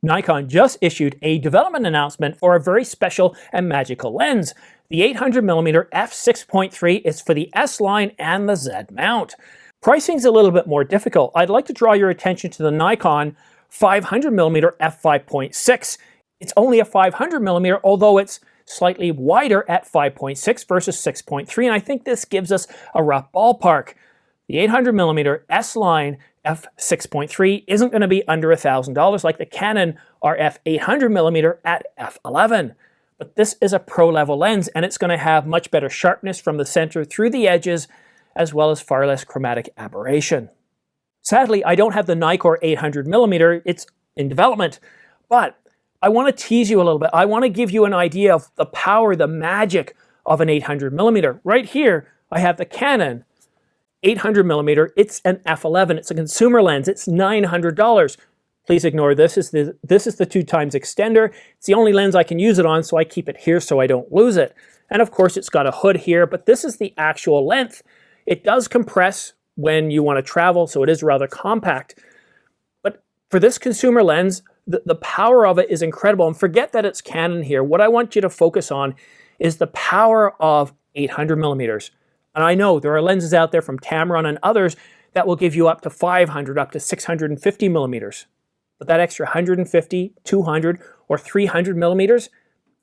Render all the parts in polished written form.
Nikon just issued a development announcement for a very special and magical lens. The 800mm f6.3 is for the S line and the Z mount. Pricing's a little bit more difficult. I'd like to draw your attention to the Nikon 500mm f5.6. It's only a 500mm, although it's slightly wider at 5.6 versus 6.3, and I think this gives us a rough ballpark. The 800mm S-line f6.3 isn't going to be under $1,000 like the Canon RF 800mm at f11. But this is a pro-level lens, and it's going to have much better sharpness from the center through the edges, as well as far less chromatic aberration. Sadly, I don't have the NIKKOR 800mm. It's in development, but I want to tease you a little bit. I want to give you an idea of the power, the magic of an 800mm. Right here, I have the Canon 800mm. It's an f11. It's a consumer lens. It's $900. Please ignore this. This is the 2x extender. It's the only lens I can use it on, so I keep it here so I don't lose it. And of course, it's got a hood here, but this is the actual length. It does compress when you want to travel, so it is rather compact. But for this consumer lens, the power of it is incredible. And forget that it's Canon here. What I want you to focus on is the power of 800mm. And I know there are lenses out there from Tamron and others that will give you up to 500, up to 650mm. But that extra 150, 200, or 300mm,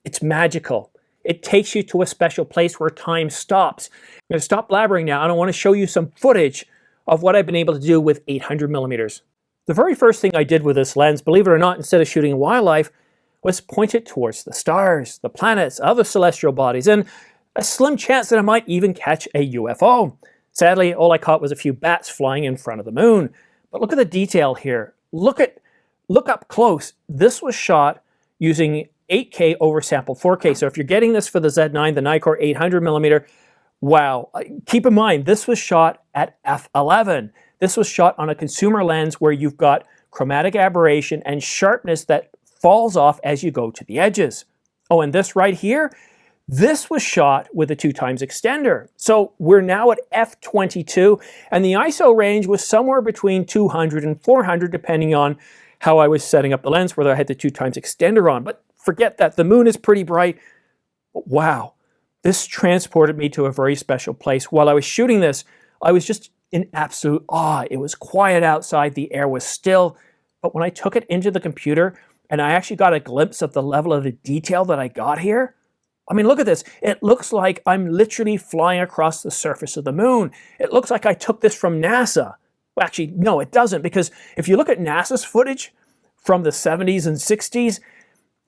it's magical. It takes you to a special place where time stops. I'm going to stop blabbering now, and I want to show you some footage of what I've been able to do with 800mm. The very first thing I did with this lens, believe it or not, instead of shooting wildlife, was point it towards the stars, the planets, other celestial bodies, and a slim chance that I might even catch a UFO. Sadly, all I caught was a few bats flying in front of the moon. But look at the detail here. Look up close. This was shot using 8K oversampled 4K. So if you're getting this for the Z9, the NIKKOR 800mm, wow. Keep in mind, this was shot at f11. This was shot on a consumer lens where you've got chromatic aberration and sharpness that falls off as you go to the edges. Oh, and this right here, this was shot with a 2x extender. So we're now at f22, and the ISO range was somewhere between 200 and 400, depending on how I was setting up the lens, whether I had the 2x extender on. But forget that, the moon is pretty bright. But wow, this transported me to a very special place. While I was shooting this, I was just in absolute awe. It was quiet outside, the air was still, but when I took it into the computer and I actually got a glimpse of the level of the detail that I got here, I mean, look at this. It looks like I'm literally flying across the surface of the moon. It looks like I took this from NASA. Well, actually, no, it doesn't, because if you look at NASA's footage from the 70s and 60s,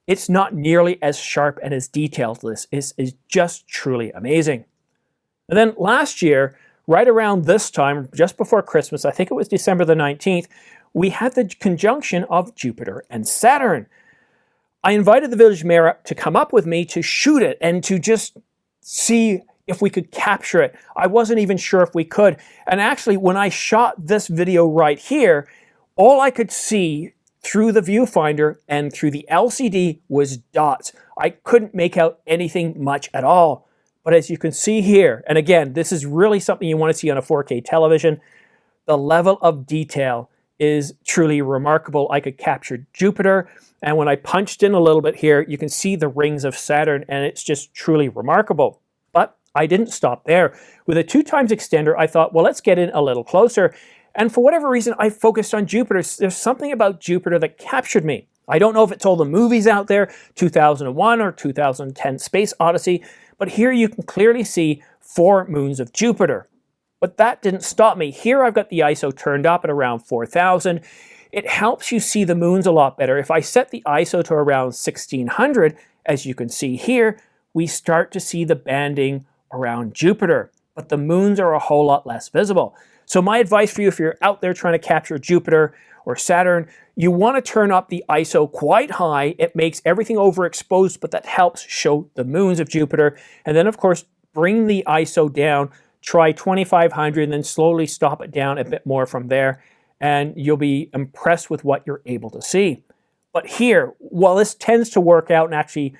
it's not nearly as sharp and as detailed. This is just truly amazing. And then last year, right around this time, just before Christmas, I think it was December the 19th, we had the conjunction of Jupiter and Saturn. I invited the village mayor to come up with me to shoot it and to just see if we could capture it. I wasn't even sure if we could. And actually, when I shot this video right here, all I could see through the viewfinder and through the LCD was dots. I couldn't make out anything much at all. But as you can see here, and again, this is really something you want to see on a 4K television, the level of detail is truly remarkable. I could capture Jupiter, and when I punched in a little bit here, you can see the rings of Saturn, and it's just truly remarkable. But I didn't stop there. With a 2x extender, I thought, well, let's get in a little closer. And for whatever reason, I focused on Jupiter. There's something about Jupiter that captured me. I don't know if it's all the movies out there, 2001 or 2010 Space Odyssey, but here you can clearly see 4 moons of Jupiter. But that didn't stop me. Here I've got the ISO turned up at around 4000. It helps you see the moons a lot better. If I set the ISO to around 1600, as you can see here, we start to see the banding around Jupiter, but the moons are a whole lot less visible. So my advice for you, if you're out there trying to capture Jupiter or Saturn, you want to turn up the ISO quite high. It makes everything overexposed, but that helps show the moons of Jupiter. And then, of course, bring the ISO down, try 2500, and then slowly stop it down a bit more from there, and you'll be impressed with what you're able to see. But here, while this tends to work out and actually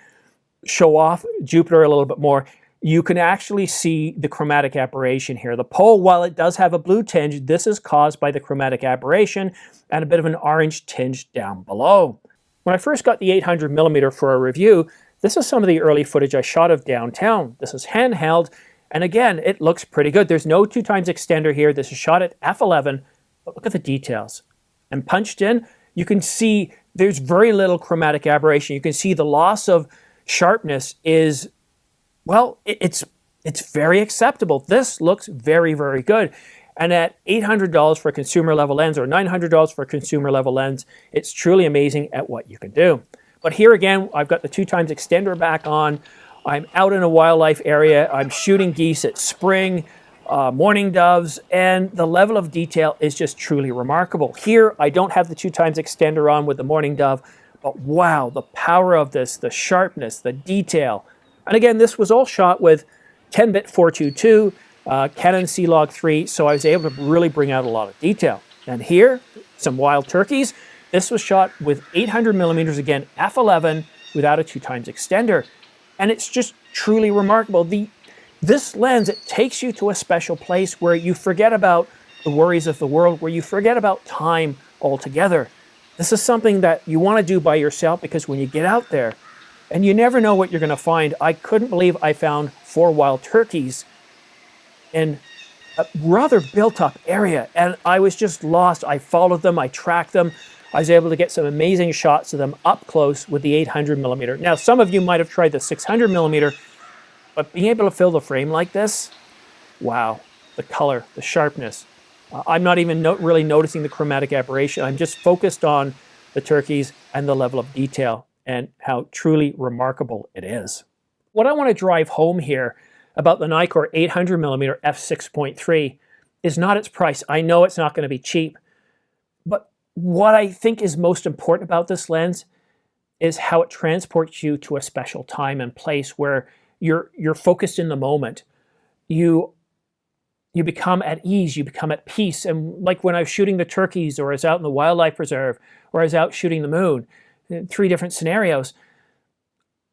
show off Jupiter a little bit more, you can actually see the chromatic aberration here. The pole, while it does have a blue tinge, this is caused by the chromatic aberration and a bit of an orange tinge down below. When I first got the 800mm for a review, this is some of the early footage I shot of downtown. This is handheld, and again, it looks pretty good. There's no 2x extender here. This is shot at f11, but look at the details. And punched in, you can see there's very little chromatic aberration. You can see the loss of sharpness is, well, it's very acceptable. This looks very, very good. And at $800 for a consumer level lens or $900 for a consumer level lens, it's truly amazing at what you can do. But here again, I've got the 2x extender back on. I'm out in a wildlife area. I'm shooting geese at spring, mourning doves, and the level of detail is just truly remarkable. Here, I don't have the 2x extender on with the mourning dove, but wow, the power of this, the sharpness, the detail. And again, this was all shot with 10-bit 422, Canon C-Log 3, so I was able to really bring out a lot of detail. And here, some wild turkeys. This was shot with 800mm, again, f11, without a 2x extender. And it's just truly remarkable. This lens, it takes you to a special place where you forget about the worries of the world, where you forget about time altogether. This is something that you want to do by yourself, because when you get out there, and you never know what you're going to find. I couldn't believe I found 4 wild turkeys in a rather built-up area, and I was just lost. I followed them, I tracked them. I was able to get some amazing shots of them up close with the 800mm. Now, some of you might have tried the 600mm, but being able to fill the frame like this, wow, the color, the sharpness. I'm not even really noticing the chromatic aberration. I'm just focused on the turkeys and the level of detail and how truly remarkable it is. What I want to drive home here about the Nikkor 800mm f6.3 is not its price. I know it's not going to be cheap, but what I think is most important about this lens is how it transports you to a special time and place where you're focused in the moment. You become at ease, you become at peace. And like when I was shooting the turkeys, or I was out in the wildlife preserve, or I was out shooting the moon, 3 different scenarios,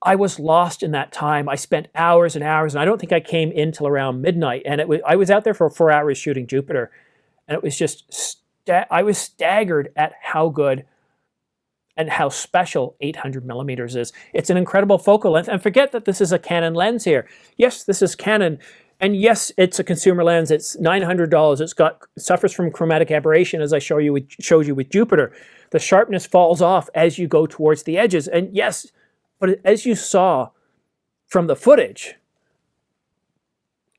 I was lost in that time. I spent hours and hours, and I don't think I came in till around midnight. And I was out there for 4 hours shooting Jupiter, and it was just, I was staggered at how good and how special 800mm is. It's an incredible focal length, and forget that this is a Canon lens here. Yes, this is Canon, and yes, it's a consumer lens. It's $900. It suffers from chromatic aberration, as I showed you with Jupiter. The sharpness falls off as you go towards the edges, and yes, but as you saw from the footage,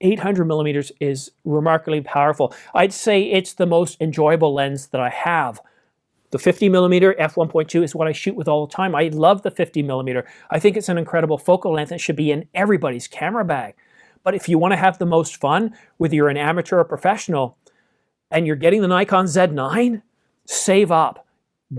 800mm is remarkably powerful. I'd say it's the most enjoyable lens that I have. The 50mm f1.2 is what I shoot with all the time. I love the 50mm. I think it's an incredible focal length. It should be in everybody's camera bag. But if you want to have the most fun, whether you're an amateur or professional, and you're getting the Nikon Z9, save up.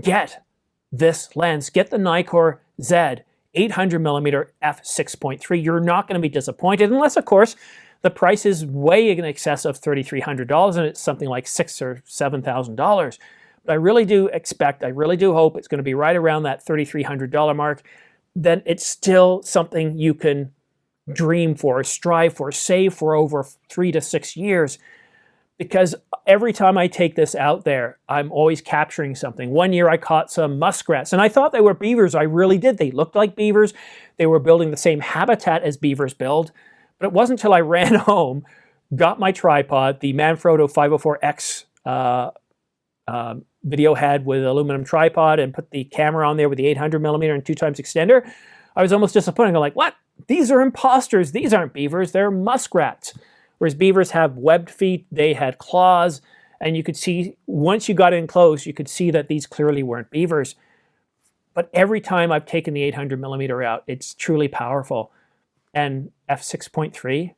Get this lens. Get the Nikkor Z 800mm f6.3. You're not going to be disappointed, unless, of course, the price is way in excess of $3,300 and it's something like $6,000 or $7,000. But I really do expect, I really do hope it's going to be right around that $3,300 mark. Then it's still something you can dream for, strive for, save for over 3 to 6 years. Because every time I take this out there, I'm always capturing something. One year I caught some muskrats, and I thought they were beavers. I really did. They looked like beavers. They were building the same habitat as beavers build. But it wasn't until I ran home, got my tripod, the Manfrotto 504X video head with aluminum tripod, and put the camera on there with the 800mm and 2x extender. I was almost disappointed. I'm like, what? These are imposters. These aren't beavers. They're muskrats. Whereas beavers have webbed feet, they had claws, and you could see, once you got in close, you could see that these clearly weren't beavers. But every time I've taken the 800mm out, it's truly powerful. And f6.3,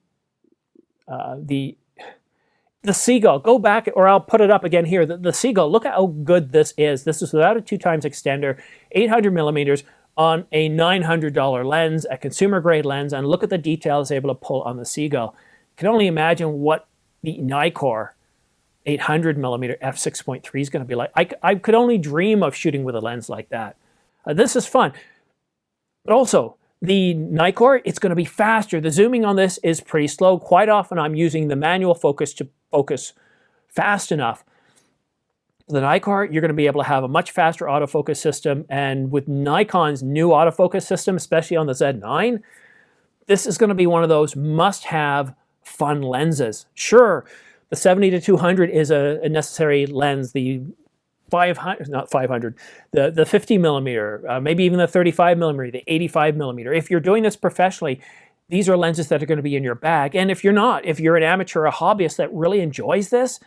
the Seagull, go back, or I'll put it up again here. The Seagull, look at how good this is. This is without a 2x extender, 800mm on a $900 lens, a consumer grade lens, and look at the detail it's able to pull on the Seagull. Can only imagine what the Nikkor 800mm f6.3 is going to be like. I could only dream of shooting with a lens like that. This is fun. But also, the Nikkor, it's going to be faster. The zooming on this is pretty slow. Quite often I'm using the manual focus to focus fast enough. The Nikkor, you're going to be able to have a much faster autofocus system, and with Nikon's new autofocus system, especially on the Z9, this is going to be one of those must-have fun lenses. Sure, the 70-200 is a necessary lens. The 500, not 500, the 50 millimeter, maybe even the 35 millimeter, the 85 millimeter. If you're doing this professionally, these are lenses that are going to be in your bag. And if you're not, if you're an amateur, a hobbyist that really enjoys this,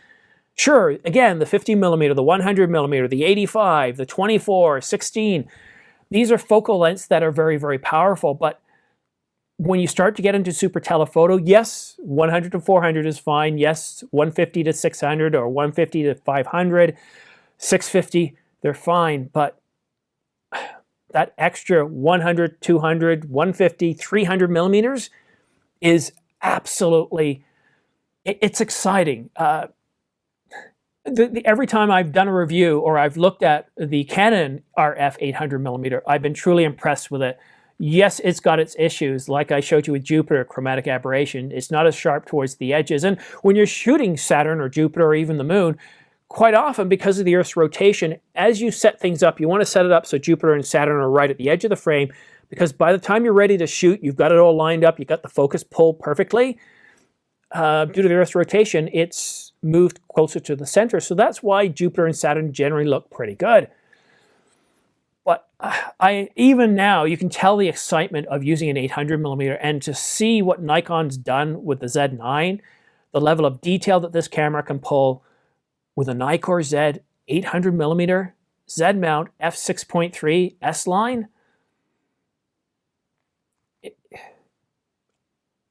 sure, again, the 50 millimeter, the 100 millimeter, the 85, the 24, 16, these are focal lengths that are very, very powerful. But when you start to get into super telephoto, yes, 100 to 400 is fine. Yes, 150 to 600 or 150 to 500, 650, they're fine. But that extra 100, 200, 150, 300 millimeters is absolutely, it's exciting. Every time I've done a review or I've looked at the Canon RF 800mm, I've been truly impressed with it. Yes, it's got its issues, like I showed you with Jupiter, chromatic aberration. It's not as sharp towards the edges. And when you're shooting Saturn or Jupiter or even the moon, quite often because of the Earth's rotation, as you set things up, you want to set it up so Jupiter and Saturn are right at the edge of the frame, because by the time you're ready to shoot, you've got it all lined up, you've got the focus pulled perfectly. Due to the Earth's rotation, it's moved closer to the center. So that's why Jupiter and Saturn generally look pretty good. But even now, you can tell the excitement of using an 800mm, and to see what Nikon's done with the Z9, the level of detail that this camera can pull with a Nikkor Z 800mm Z mount f6.3 S-line.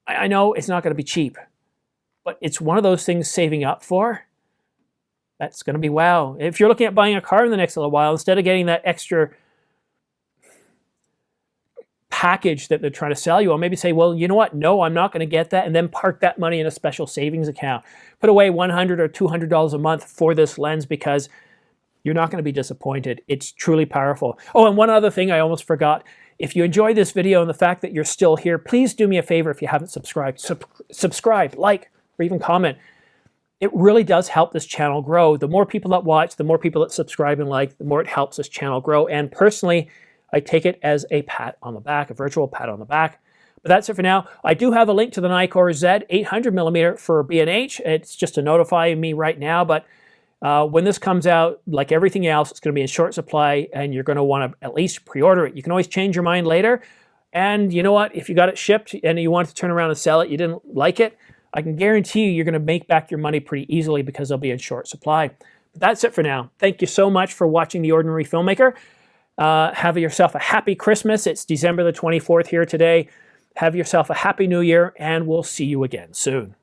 I know it's not going to be cheap, but it's one of those things saving up for. That's going to be wow. If you're looking at buying a car in the next little while, instead of getting that extra package that they're trying to sell you on, maybe say, well, you know what? No, I'm not going to get that, and then park that money in a special savings account. Put away $100 or $200 a month for this lens, because you're not going to be disappointed. It's truly powerful. Oh, and one other thing I almost forgot. If you enjoyed this video and the fact that you're still here, please do me a favor if you haven't subscribed. Subscribe, like, or even comment. It really does help this channel grow. The more people that watch, the more people that subscribe and like, the more it helps this channel grow. And personally, I take it as a pat on the back, a virtual pat on the back. But that's it for now. I do have a link to the Nikkor Z 800mm for B&H. It's just to notify me right now, but when this comes out, like everything else, it's going to be in short supply, and you're going to want to at least pre-order it. You can always change your mind later. And you know what? If you got it shipped and you wanted to turn around and sell it, you didn't like it, I can guarantee you're going to make back your money pretty easily, because they'll be in short supply. But that's it for now. Thank you so much for watching The Ordinary Filmmaker. Have yourself a happy Christmas. It's December the 24th here today. Have yourself a happy New Year, and we'll see you again soon.